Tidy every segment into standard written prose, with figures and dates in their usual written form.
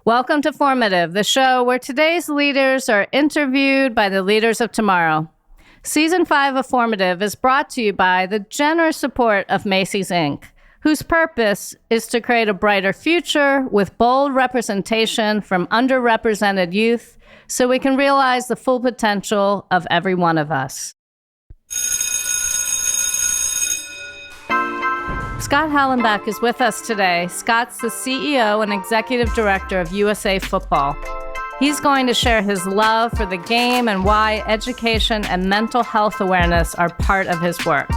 Welcome to Formative, the show where today's leaders are interviewed by the leaders of tomorrow. Season 5 of Formative is brought to you by the generous support of Macy's, Inc., whose purpose is to create a brighter future with bold representation from underrepresented youth so we can realize the full potential of every one of us. Scott Hallenback is with us today. Scott's the CEO and Executive Director of USA Football. He's going to share his love for the game and why education and mental health awareness are part of his work.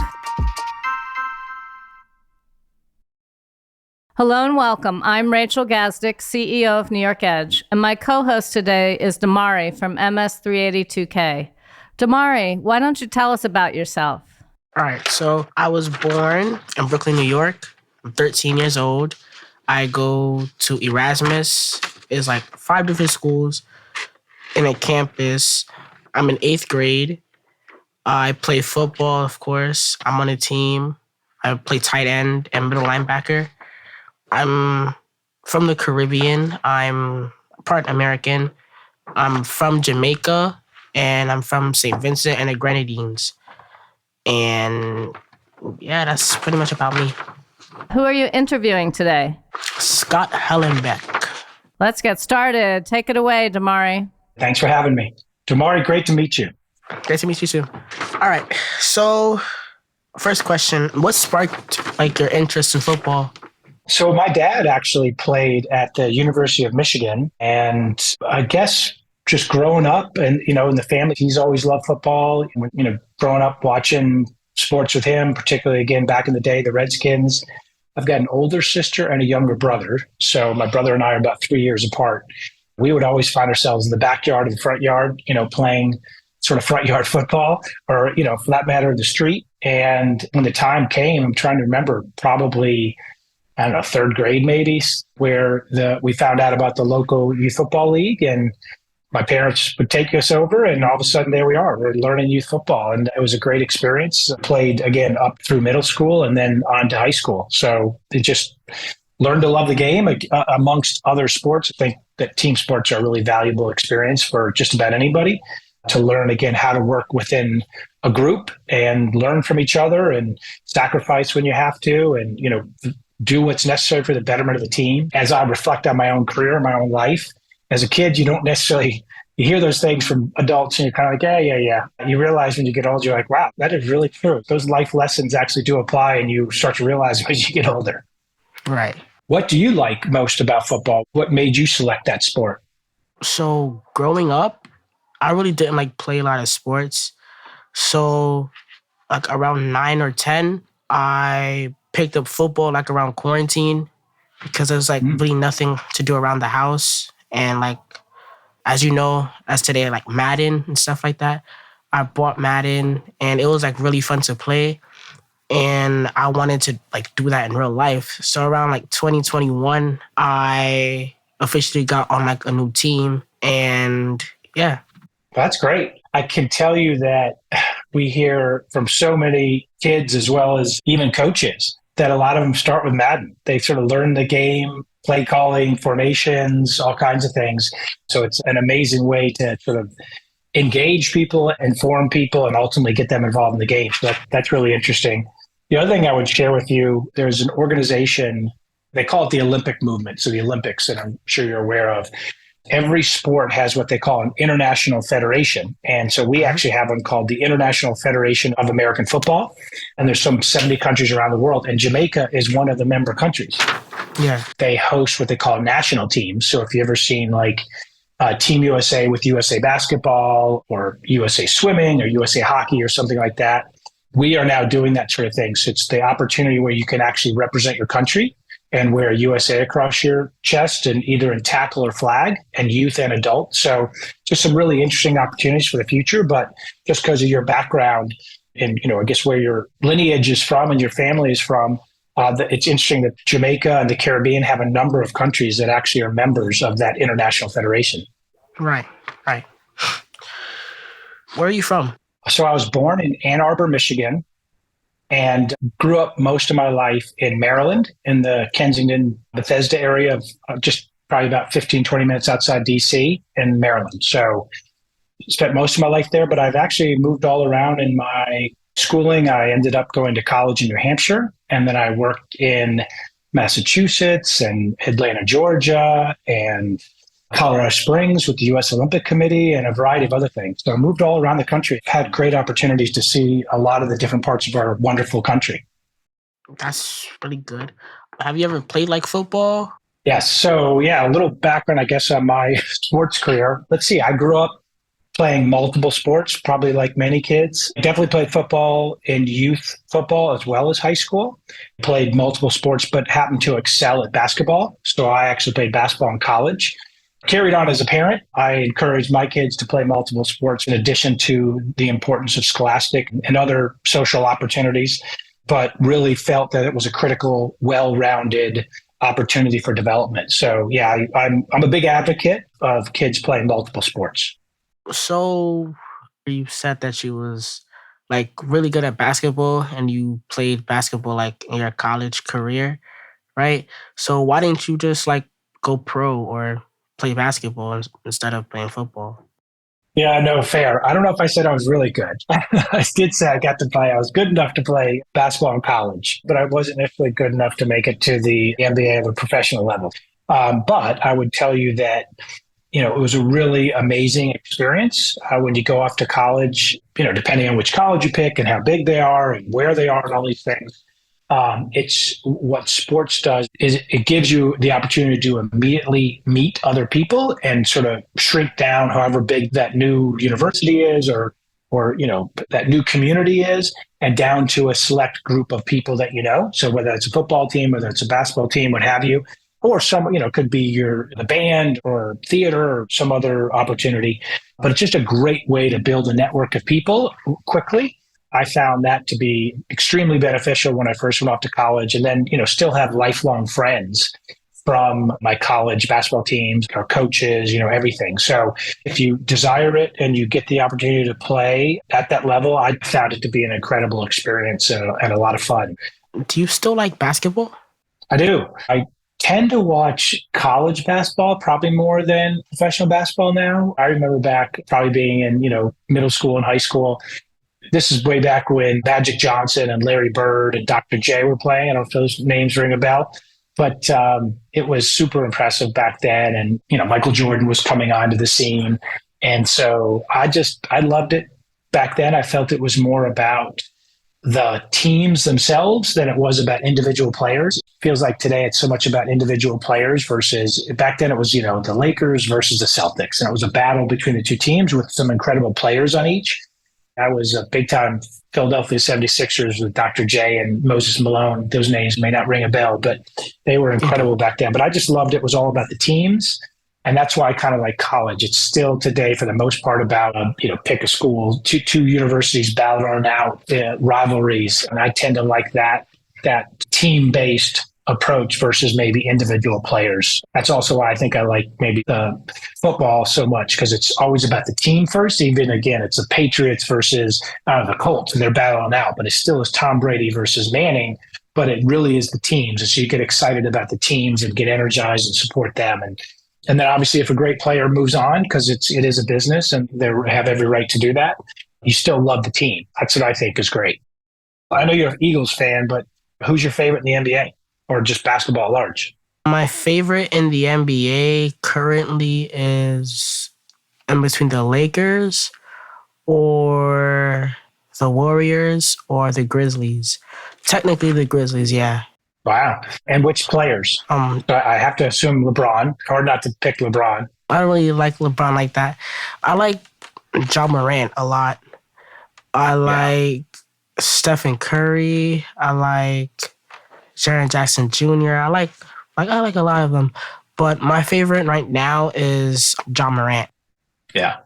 Hello and welcome. I'm Rachel Gazdick, CEO of New York Edge, and my co-host today is Damari from MS382K. Damari, why don't you tell us about yourself? All right, so I was born in Brooklyn, New York. I'm 13 years old. I go to Erasmus. It's like 5 different schools in a campus. I'm in 8th grade. I play football, of course. I'm on a team. I play tight end and middle linebacker. I'm from the Caribbean. I'm part American. I'm from Jamaica, and I'm from St. Vincent and the Grenadines. And yeah, that's pretty much about me. Who are you interviewing today? Scott Hallenbeck. Let's get started. Take it away, Damari. Thanks for having me. Damari, great to meet you. Great to meet you too. All right, so first question, what sparked your interest in football? So my dad actually played at the University of Michigan, and I guess just growing up and, in the family, he's always loved football. Growing up watching sports with him, particularly, again, back in the day, the Redskins. I've got an older sister and a younger brother. So my brother and I are about 3 years apart. We would always find ourselves in the backyard and front yard, playing sort of front yard football or, for that matter, the street. And when the time came, I'm trying to remember, probably, I don't know, 3rd grade maybe, where we found out about the local youth football league, and my parents would take us over, and all of a sudden there we are. We're learning youth football, and it was a great experience. Played, again, up through middle school and then on to high school. So it just learned to love the game amongst other sports. I think that team sports are a really valuable experience for just about anybody to learn, again, how to work within a group and learn from each other and sacrifice when you have to and, do what's necessary for the betterment of the team. As I reflect on my own career, my own life, as a kid, you don't necessarily, you hear those things from adults and you're kind of like, yeah. You realize when you get older, you're like, wow, that is really true. Those life lessons actually do apply, and you start to realize as you get older. Right. What do you like most about football? What made you select that sport? So growing up, I really didn't play a lot of sports. So around 9 or 10, I picked up football around quarantine because there was really nothing to do around the house. And as you know, as today, Madden and stuff like that, I bought Madden, and it was really fun to play. And I wanted to do that in real life. So around 2021, I officially got on a new team, and yeah. That's great. I can tell you that we hear from so many kids as well as even coaches that a lot of them start with Madden. They sort of learn the game, play calling, formations, all kinds of things. So it's an amazing way to sort of engage people, inform people, and ultimately get them involved in the game. So that's really interesting. The other thing I would share with you, there's an organization, they call it the Olympic movement. So the Olympics, that I'm sure you're aware of. Every sport has what they call an international federation. And so we actually have one called the International Federation of American Football. And there's some 70 countries around the world. And Jamaica is one of the member countries. Yeah. They host what they call national teams. So if you've ever seen Team USA with USA Basketball or USA Swimming or USA Hockey or something like that, we are now doing that sort of thing. So it's the opportunity where you can actually represent your country and wear USA across your chest, and either in tackle or flag, and youth and adult. So just some really interesting opportunities for the future. But just because of your background and, I guess where your lineage is from and your family is from, it's interesting that Jamaica and the Caribbean have a number of countries that actually are members of that international federation. Right. Where are you from? So I was born in Ann Arbor, Michigan, and grew up most of my life in Maryland, in the Kensington, Bethesda area of just probably about 15, 20 minutes outside DC in Maryland. So spent most of my life there, but I've actually moved all around in my schooling. I ended up going to college in New Hampshire, and then I worked in Massachusetts and Atlanta, Georgia, and Colorado Springs with the U.S. Olympic Committee and a variety of other things. So I moved all around the country. I've had great opportunities to see a lot of the different parts of our wonderful country. That's really good. Have you ever played like football? Yes. So, yeah, a little background, I guess, on my sports career. Let's see. I grew up playing multiple sports, probably like many kids. Definitely played football in youth football as well as high school. Played multiple sports, but happened to excel at basketball. So I actually played basketball in college. Carried on as a parent, I encouraged my kids to play multiple sports in addition to the importance of scholastic and other social opportunities, but really felt that it was a critical, well-rounded opportunity for development. So yeah, I'm a big advocate of kids playing multiple sports. So you said that you was like really good at basketball and you played basketball like in your college career, right? So why didn't you just like go pro or play basketball instead of playing football? Yeah, no, fair. I don't know if I said I was really good. I did say I was good enough to play basketball in college, but I wasn't necessarily good enough to make it to the NBA of a professional level. But I would tell you that, it was a really amazing experience when you go off to college, depending on which college you pick and how big they are and where they are and all these things. It's what sports does is it gives you the opportunity to immediately meet other people and sort of shrink down however big that new university is or that new community is and down to a select group of people that you know. So whether it's a football team, whether it's a basketball team, what have you, or some, could be the band or theater or some other opportunity. But it's just a great way to build a network of people quickly. I found that to be extremely beneficial when I first went off to college, and then, still have lifelong friends from my college basketball teams, our coaches, everything. So if you desire it and you get the opportunity to play at that level, I found it to be an incredible experience and a lot of fun. Do you still like basketball? I do. I tend to watch college basketball probably more than professional basketball now. I remember back probably being in, middle school and high school. This is way back when Magic Johnson and Larry Bird and Dr. J were playing. I don't know if those names ring a bell, but it was super impressive back then. And, Michael Jordan was coming onto the scene. And so I loved it back then. I felt it was more about the teams themselves than it was about individual players. It feels like today it's so much about individual players versus back then it was, the Lakers versus the Celtics. And it was a battle between the two teams with some incredible players on each. I was a big-time Philadelphia 76ers with Dr. J and Moses Malone. Those names may not ring a bell, but they were incredible back then. But I just loved it was all about the teams. And that's why I kind of like college. It's still today, for the most part, about, pick a school, two universities battling out rivalries. And I tend to like that team-based approach versus maybe individual players. That's also why I think I like maybe football so much, because it's always about the team first. Even again, it's the Patriots versus the Colts, and they're battling out, but it still is Tom Brady versus Manning. But it really is the teams, and so you get excited about the teams and get energized and support them. And then obviously, if a great player moves on, because it is a business and they have every right to do that, you still love the team. That's what I think is great. I know you're an Eagles fan, but who's your favorite in the NBA? Or just basketball at large? My favorite in the NBA currently is in between the Lakers or the Warriors or the Grizzlies. Technically the Grizzlies, yeah. Wow. And which players? I have to assume LeBron. Hard not to pick LeBron. I don't really like LeBron like that. I like John Morant a lot. I like Stephen Curry. I like Jaren Jackson Jr. I like a lot of them, but my favorite right now is John Morant. Yeah,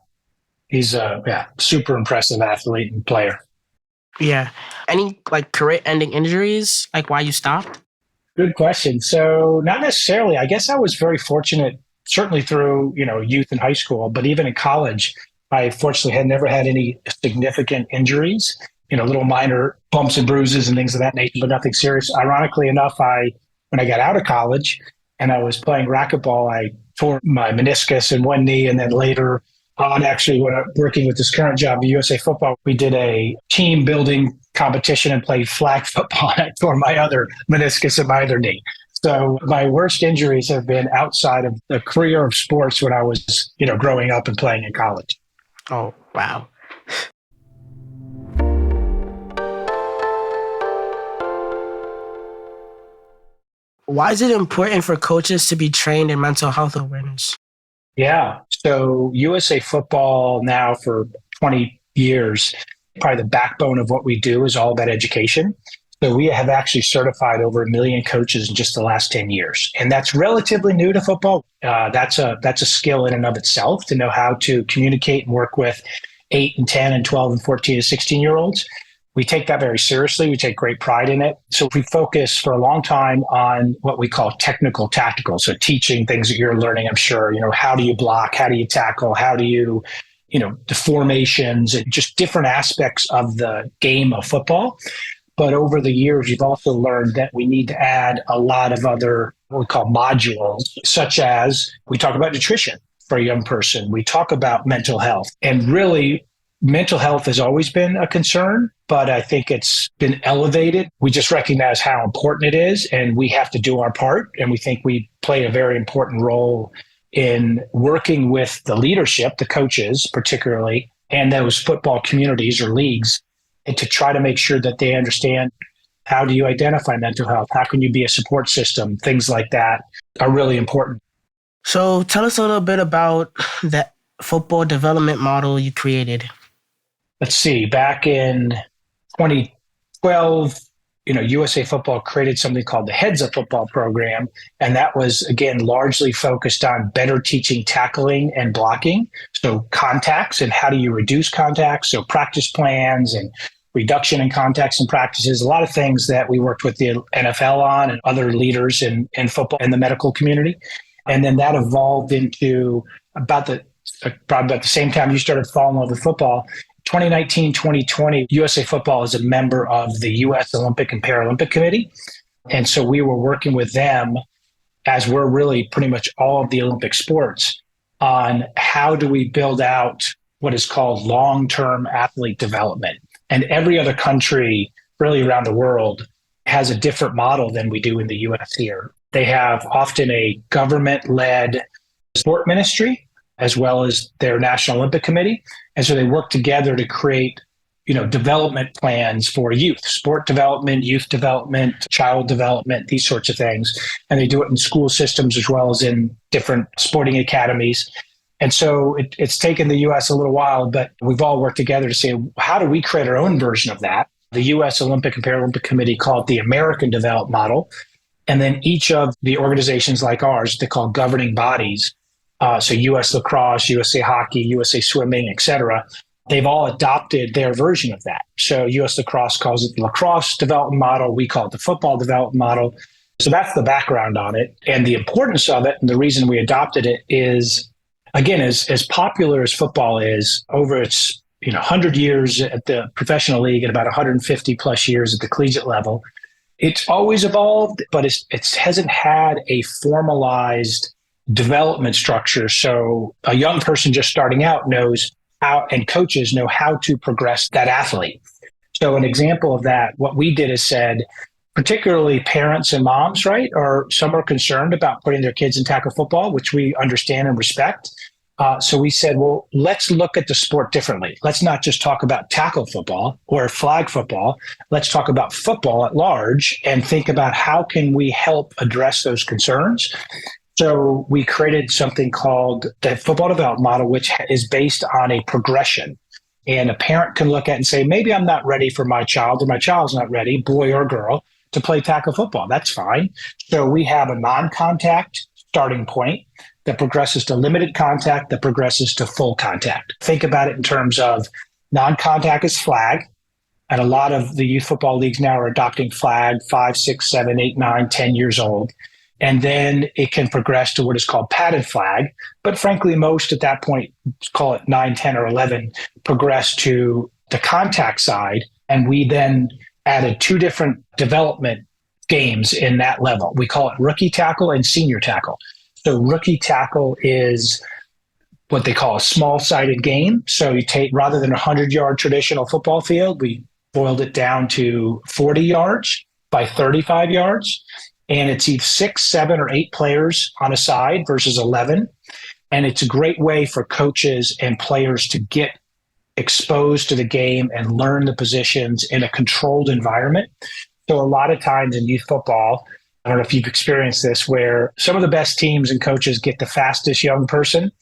he's a super impressive athlete and player. Yeah. Any career-ending injuries? Like why you stopped? Good question. So not necessarily. I guess I was very fortunate, certainly through youth and high school, but even in college, I fortunately had never had any significant injuries. Little minor bumps and bruises and things of that nature, but nothing serious. Ironically enough, when I got out of college, and I was playing racquetball, I tore my meniscus in one knee. And then later on, actually, when I'm working with this current job at USA Football, we did a team building competition and played flag football. And I tore my other meniscus in my other knee. So my worst injuries have been outside of the career of sports when I was, growing up and playing in college. Oh, wow. Why is it important for coaches to be trained in mental health awareness? Yeah. So USA Football now for 20 years, probably the backbone of what we do is all about education. So we have actually certified over 1 million coaches in just the last 10 years. And that's relatively new to football. That's a skill in and of itself to know how to communicate and work with 8 and 10 and 12 and 14 and 16-year-olds. We take that very seriously. We take great pride in it. So we focus for a long time on what we call technical tactical. So teaching things that you're learning, I'm sure, how do you block? How do you tackle? How do you, the formations and just different aspects of the game of football. But over the years, you've also learned that we need to add a lot of other, what we call modules, such as we talk about nutrition for a young person. We talk about mental health, and really mental health has always been a concern, but I think it's been elevated. We just recognize how important it is, and we have to do our part. And we think we play a very important role in working with the leadership, the coaches particularly, and those football communities or leagues, and to try to make sure that they understand how do you identify mental health? How can you be a support system? Things like that are really important. So tell us a little bit about that football development model you created. Let's see, back in 2012, USA Football created something called the Heads Up Football program. And that was, again, largely focused on better teaching tackling and blocking. So contacts and how do you reduce contacts? So practice plans and reduction in contacts and practices, a lot of things that we worked with the NFL on and other leaders in football and the medical community. And then that evolved into probably about the same time you started falling in love with football. 2019, 2020, USA Football is a member of the U.S. Olympic and Paralympic Committee. And so we were working with them, as we're really pretty much all of the Olympic sports, on how do we build out what is called long-term athlete development. And every other country really around the world has a different model than we do in the U.S. here. They have often a government-led sport ministry, as well as their National Olympic Committee. And so they work together to create, development plans for youth, sport development, youth development, child development, these sorts of things. And they do it in school systems as well as in different sporting academies. And so it's taken the U.S. a little while, but we've all worked together to say, how do we create our own version of that? The U.S. Olympic and Paralympic Committee called it the American Development Model. And then each of the organizations like ours, they call governing bodies, so U.S. Lacrosse, USA Hockey, USA Swimming, et cetera, they've all adopted their version of that. So U.S. Lacrosse calls it the Lacrosse Development Model. We call it the Football Development Model. So that's the background on it. And the importance of it and the reason we adopted it is, again, as popular as football is, over its 100 years at the professional league and about 150 plus years at the collegiate level, it's always evolved, but it hasn't had a formalized development structure. So a young person just starting out knows how, and coaches know how to progress that athlete. So an example of that, what we did is said, particularly parents and moms, right, or some are concerned about putting their kids in tackle football, which we understand and respect. So we said, well, let's look at the sport differently. Let's not just talk about tackle football or flag football. Let's talk about football at large and think about how can we help address those concerns. So we created something called the Football Development Model, which is based on a progression. And a parent can look at and say, maybe I'm not ready for my child, or my child's not ready, boy or girl, to play tackle football. That's fine. So we have a non-contact starting point that progresses to limited contact, that progresses to full contact. Think about it in terms of non-contact is flag. And a lot of the youth football leagues now are adopting flag 5, 6, 7, 8, 9, 10 years old. And then it can progress to what is called padded flag. But frankly, most at that point, call it 9, 10, or 11, progress to the contact side. And we then added 2 different development games in that level. We call it rookie tackle and senior tackle. So rookie tackle is what they call a small-sided game. So you take, rather than a 100-yard traditional football field, we boiled it down to 40 yards by 35 yards. And it's either 6, 7, or 8 players on a side versus 11. And it's a great way for coaches and players to get exposed to the game and learn the positions in a controlled environment. So a lot of times in youth football, I don't know if you've experienced this, where some of the best teams and coaches get the fastest young person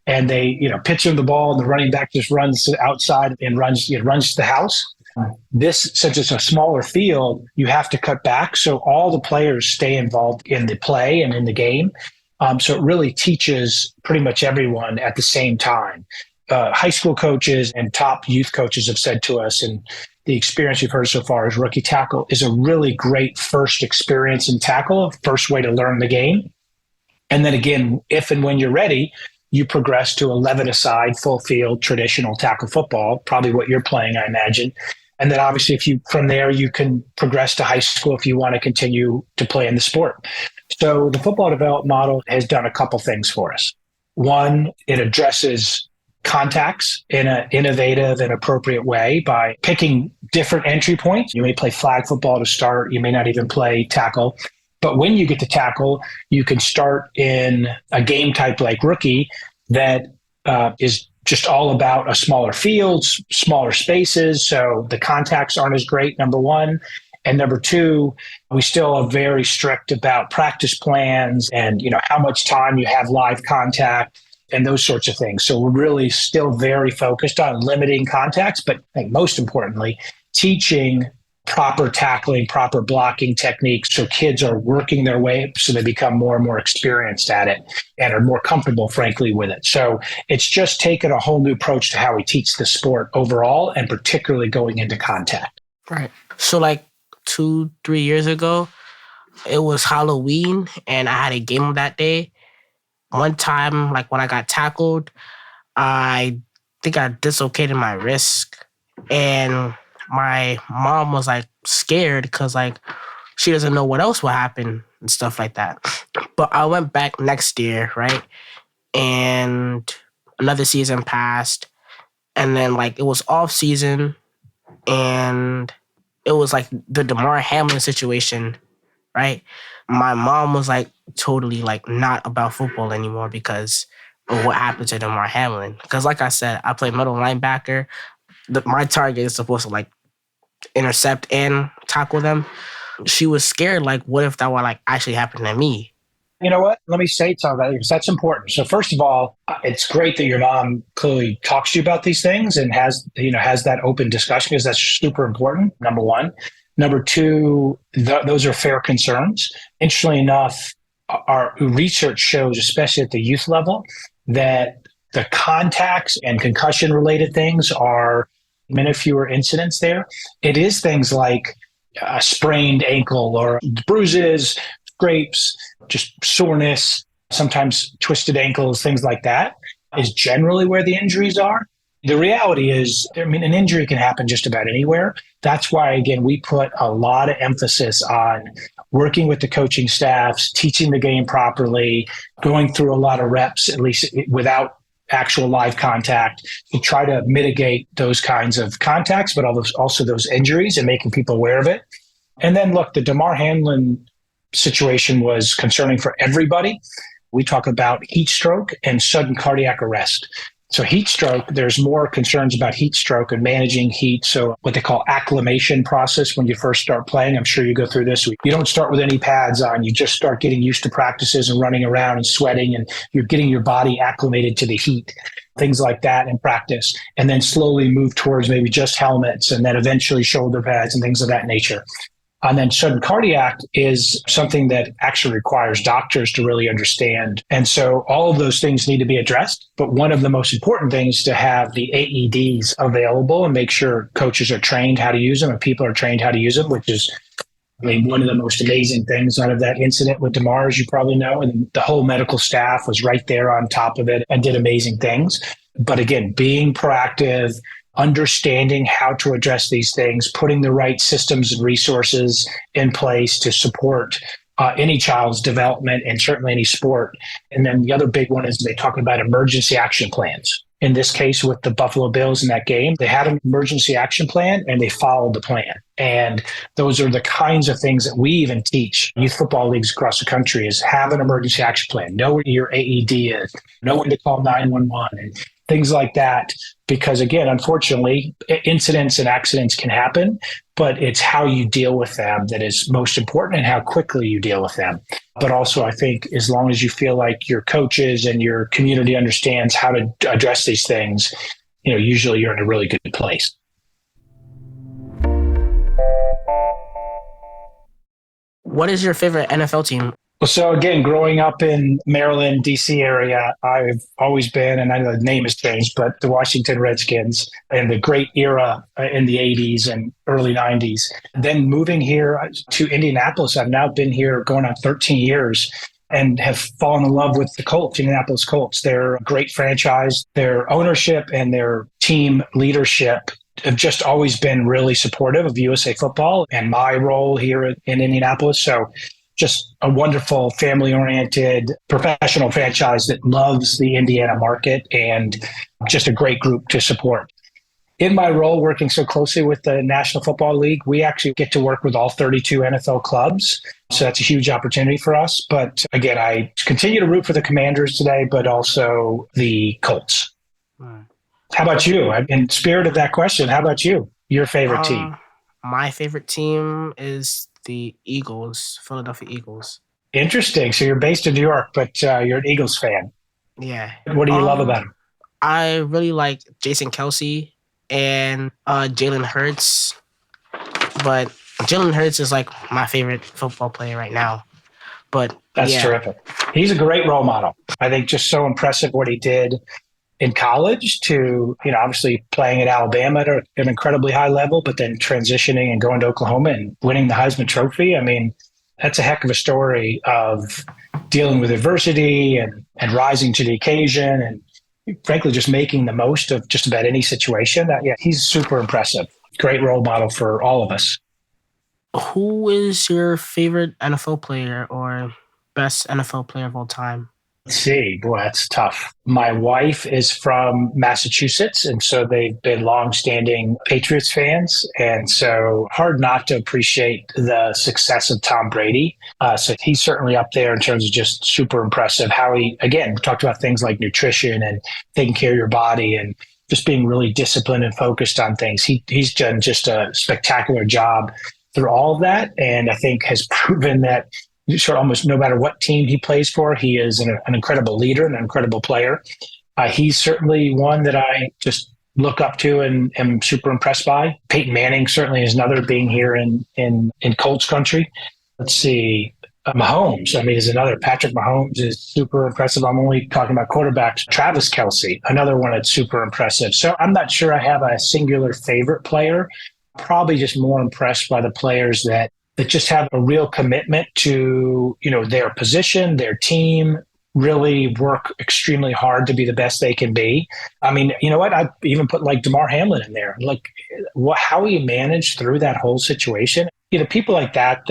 and they, pitch them the ball and the running back just runs outside and runs to the house. This, since it's a smaller field, you have to cut back. So all the players stay involved in the play and in the game. So it really teaches pretty much everyone at the same time. High school coaches and top youth coaches have said to us, and the experience we've heard so far is rookie tackle is a really great first experience in tackle, first way to learn the game. And then again, if and when you're ready, you progress to 11-a-side, full field, traditional tackle football, probably what you're playing, I imagine. And then obviously from there, you can progress to high school if you want to continue to play in the sport. So the football development model has done a couple things for us. One, it addresses contacts in an innovative and appropriate way by picking different entry points. You may play flag football to start. You may not even play tackle. But when you get to tackle, you can start in a game type like rookie that is just all about a smaller field, smaller spaces. So the contacts aren't as great, number one. And number two, we still are very strict about practice plans and, how much time you have live contact and those sorts of things. So we're really still very focused on limiting contacts, but I think most importantly, teaching proper tackling, proper blocking techniques so kids are working their way up so they become more and more experienced at it and are more comfortable, frankly, with it. So it's just taken a whole new approach to how we teach the sport overall and particularly going into contact. Right. So 2-3 years ago, it was Halloween and I had a game that day. One time, when I got tackled, I think I dislocated my wrist, and my mom was scared because she doesn't know what else will happen and stuff like that. But I went back next year, right? And another season passed, and then it was off season, and it was the Damari Hamlin situation, right? My mom was totally not about football anymore because of what happened to Damari Hamlin. Because like I said, I play middle linebacker. My target is supposed to intercept and tackle them. She was scared, what if that would actually happen to me? You know what? Let me say something about it because that's important. So first of all, it's great that your mom clearly talks to you about these things and has that open discussion because that's super important, number one. Number two, those are fair concerns. Interestingly enough, our research shows, especially at the youth level, that the contacts and concussion-related things are many fewer incidents there. It is things like a sprained ankle or bruises, scrapes, just soreness, sometimes twisted ankles, things like that is generally where the injuries are. The reality is, an injury can happen just about anywhere. That's why, again, we put a lot of emphasis on working with the coaching staffs, teaching the game properly, going through a lot of reps, at least without actual live contact, to try to mitigate those kinds of contacts, but also those injuries and making people aware of it. And then, look, the Damari Hamlin situation was concerning for everybody. We talk about heat stroke and sudden cardiac arrest. So heat stroke, there's more concerns about heat stroke and managing heat. So what they call acclimation process when you first start playing. I'm sure you go through this. You don't start with any pads on. You just start getting used to practices and running around and sweating, and you're getting your body acclimated to the heat, things like that in practice, and then slowly move towards maybe just helmets and then eventually shoulder pads and things of that nature. And then sudden cardiac is something that actually requires doctors to really understand. And so all of those things need to be addressed. But one of the most important things is to have the AEDs available and make sure coaches are trained how to use them and people are trained how to use them, which is, one of the most amazing things out of that incident with Damari, as you probably know. And the whole medical staff was right there on top of it and did amazing things. But again, being proactive, understanding how to address these things, putting the right systems and resources in place to support any child's development and certainly any sport. And then the other big one is they talk about emergency action plans. In this case, with the Buffalo Bills in that game, they had an emergency action plan and they followed the plan. And those are the kinds of things that we even teach youth football leagues across the country is have an emergency action plan, know what your AED is, know when to call 911 and things like that. Because again, unfortunately, incidents and accidents can happen, but it's how you deal with them that is most important and how quickly you deal with them. But also, I think as long as you feel like your coaches and your community understands how to address these things, usually you're in a really good place. What is your favorite NFL team? So again, growing up in Maryland, DC area, I've always been, and I know the name has changed, but the Washington Redskins and the great era in the 80s and early 90s. Then moving here to Indianapolis, I've now been here going on 13 years and have fallen in love with the Colts, Indianapolis Colts. They're a great franchise. Their ownership and their team leadership have just always been really supportive of USA football and my role here in Indianapolis. So just a wonderful family-oriented professional franchise that loves the Indiana market and just a great group to support. In my role working so closely with the National Football League, we actually get to work with all 32 NFL clubs. So that's a huge opportunity for us. But again, I continue to root for the Commanders today, but also the Colts. How about you? In spirit of that question, how about you? Your favorite team? My favorite team is the Eagles, Philadelphia Eagles. Interesting. So you're based in New York, but you're an Eagles fan. Yeah. What do you love about them? I really like Jason Kelce and Jalen Hurts. But Jalen Hurts is like my favorite football player right now. But that's terrific. He's a great role model. I think just so impressive what he did in college to, obviously playing at Alabama at an incredibly high level, but then transitioning and going to Oklahoma and winning the Heisman Trophy. I mean, that's a heck of a story of dealing with adversity and rising to the occasion and frankly, just making the most of just about any situation. He's super impressive. Great role model for all of us. Who is your favorite NFL player or best NFL player of all time? Let's see. Boy, that's tough. My wife is from Massachusetts, and so they've been longstanding Patriots fans. And so hard not to appreciate the success of Tom Brady. So he's certainly up there in terms of just super impressive how he, again, talked about things like nutrition and taking care of your body and just being really disciplined and focused on things. He's done just a spectacular job through all of that. And I think has proven that almost no matter what team he plays for, he is an incredible leader and an incredible player. He's certainly one that I just look up to and am super impressed by. Peyton Manning certainly is another, being here in Colts country. Let's see. Mahomes, is another. Patrick Mahomes is super impressive. I'm only talking about quarterbacks. Travis Kelce, another one that's super impressive. So I'm not sure I have a singular favorite player. Probably just more impressed by the players that just have a real commitment to, their position, their team, really work extremely hard to be the best they can be. You know what? I even put like Damar Hamlin in there. Like how he managed through that whole situation. People like that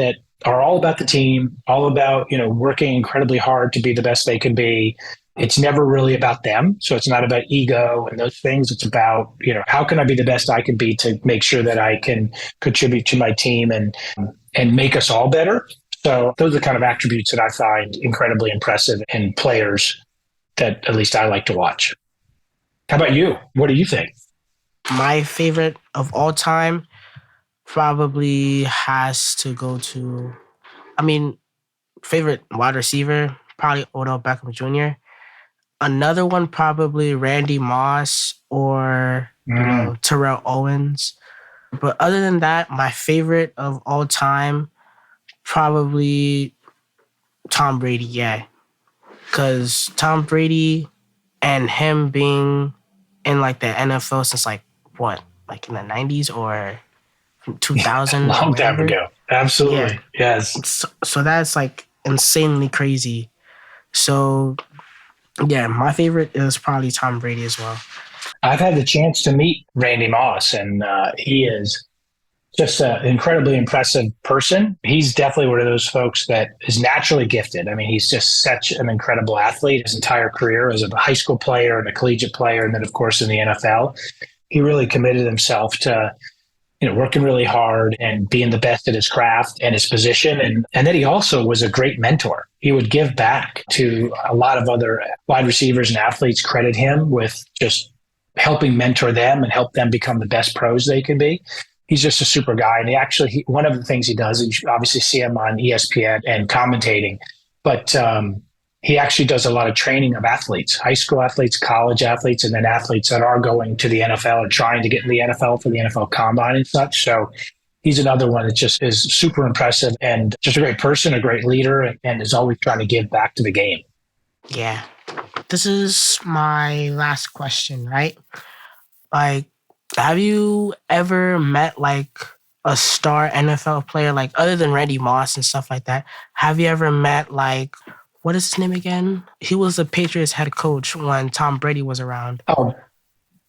are all about the team, all about, working incredibly hard to be the best they can be. It's never really about them. So it's not about ego and those things. It's about, how can I be the best I can be to make sure that I can contribute to my team and make us all better. So those are the kind of attributes that I find incredibly impressive in players that at least I like to watch. How about you? What do you think? My favorite of all time probably has to go to, favorite wide receiver, probably Odell Beckham Jr. Another one, probably Randy Moss or Terrell Owens. But other than that, my favorite of all time, probably Tom Brady, yeah. Because Tom Brady and him being in like the NFL since like in the 90s or from 2000? Long time ago. Absolutely. Yeah. Yes. So that's like insanely crazy. So yeah, my favorite is probably Tom Brady as well. I've had the chance to meet Randy Moss, and he is just an incredibly impressive person. He's definitely one of those folks that is naturally gifted. I mean, he's just such an incredible athlete his entire career as a high school player and a collegiate player, and then, of course, in the NFL. He really committed himself to working really hard and being the best at his craft and his position. And then he also was a great mentor. He would give back to a lot of other wide receivers and athletes, credit him with just helping mentor them and help them become the best pros they can be. He's just a super guy. And one of the things he does, you should obviously see him on ESPN and commentating, but he actually does a lot of training of athletes, high school athletes, college athletes, and then athletes that are going to the NFL or trying to get in the NFL for the NFL Combine and such. So he's another one that just is super impressive and just a great person, a great leader, and is always trying to give back to the game. Yeah. This is my last question, right? Like, have you ever met like a star NFL player, like other than Randy Moss and stuff like that? Have you ever met like, what is his name again? He was the Patriots head coach when Tom Brady was around. Oh,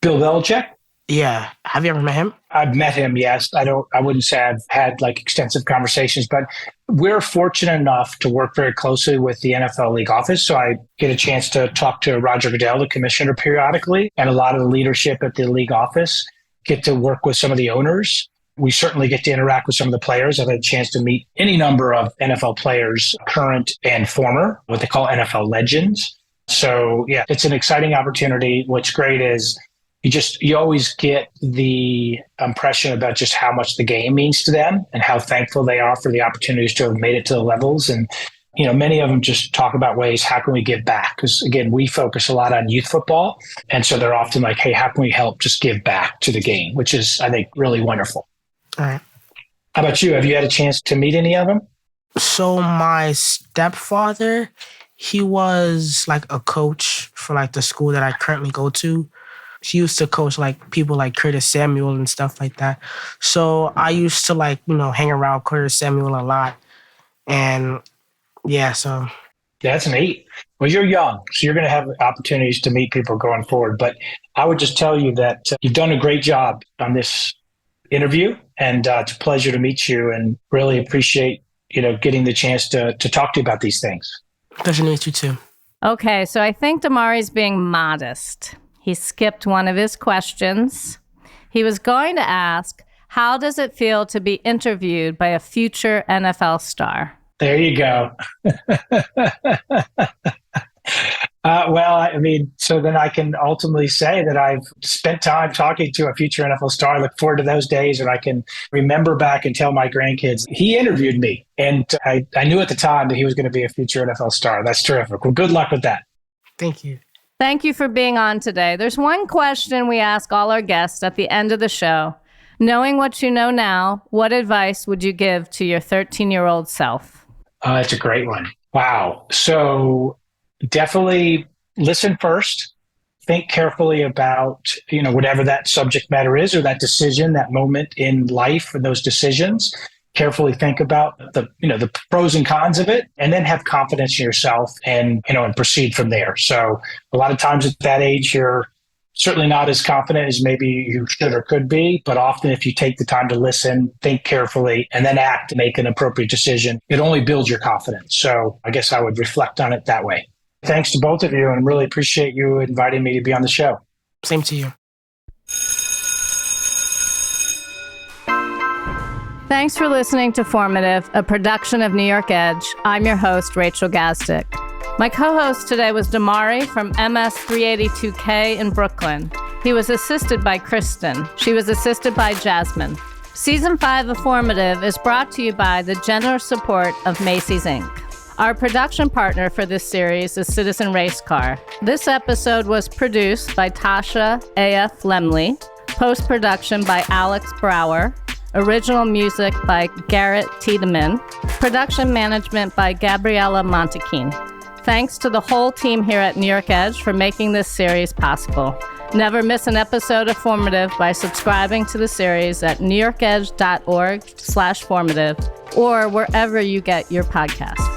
Bill Belichick? Yeah. Have you ever met him? I've met him, yes. I wouldn't say I've had like extensive conversations, but we're fortunate enough to work very closely with the NFL league office. So I get a chance to talk to Roger Goodell, the commissioner, periodically, and a lot of the leadership at the league office. Get to work with some of the owners. We certainly get to interact with some of the players. I've had a chance to meet any number of NFL players, current and former, what they call NFL legends. So yeah, it's an exciting opportunity. What's great is you always get the impression about just how much the game means to them and how thankful they are for the opportunities to have made it to the levels. And, many of them just talk about ways, how can we give back? Because again, we focus a lot on youth football. And so they're often like, hey, how can we help just give back to the game, which is, I think, really wonderful. All right. How about you? Have you had a chance to meet any of them? So my stepfather, he was like a coach for like the school that I currently go to. He used to coach like people like Curtis Samuel and stuff like that. So I used to like, hang around Curtis Samuel a lot. And yeah, so. Yeah, that's neat. Well, you're young, so you're going to have opportunities to meet people going forward. But I would just tell you that you've done a great job on this interview, and it's a pleasure to meet you and really appreciate, getting the chance to talk to you about these things. Pleasure to meet you too. Okay, so I think Damari's being modest. He skipped one of his questions. He was going to ask, how does it feel to be interviewed by a future NFL star? There you go. So then I can ultimately say that I've spent time talking to a future NFL star. I look forward to those days, and I can remember back and tell my grandkids, he interviewed me. And I knew at the time that he was going to be a future NFL star. That's terrific. Well, good luck with that. Thank you. Thank you for being on today. There's one question we ask all our guests at the end of the show. Knowing what you know now, what advice would you give to your 13-year-old self? That's a great one. Wow. So definitely listen first. Think carefully about, whatever that subject matter is or that decision, that moment in life and those decisions. Carefully think about the pros and cons of it, and then have confidence in yourself and proceed from there. So a lot of times at that age, you're certainly not as confident as maybe you should or could be, but often if you take the time to listen, think carefully, and then act to make an appropriate decision, it only builds your confidence. So I guess I would reflect on it that way. Thanks to both of you, and really appreciate you inviting me to be on the show. Same to you. Thanks for listening to Formative, a production of New York Edge. I'm your host, Rachel Gazdick. My co-host today was Damari from MS382K in Brooklyn. He was assisted by Kristen. She was assisted by Jasmine. Season 5 of Formative is brought to you by the generous support of Macy's Inc. Our production partner for this series is Citizen Race Car. This episode was produced by Tasha A.F. Lemley, post-production by Alex Brower, original music by Garrett Tiedemann, production management by Gabriella Montequin. Thanks to the whole team here at New York Edge for making this series possible. Never miss an episode of Formative by subscribing to the series at newyorkedge.org/formative or wherever you get your podcasts.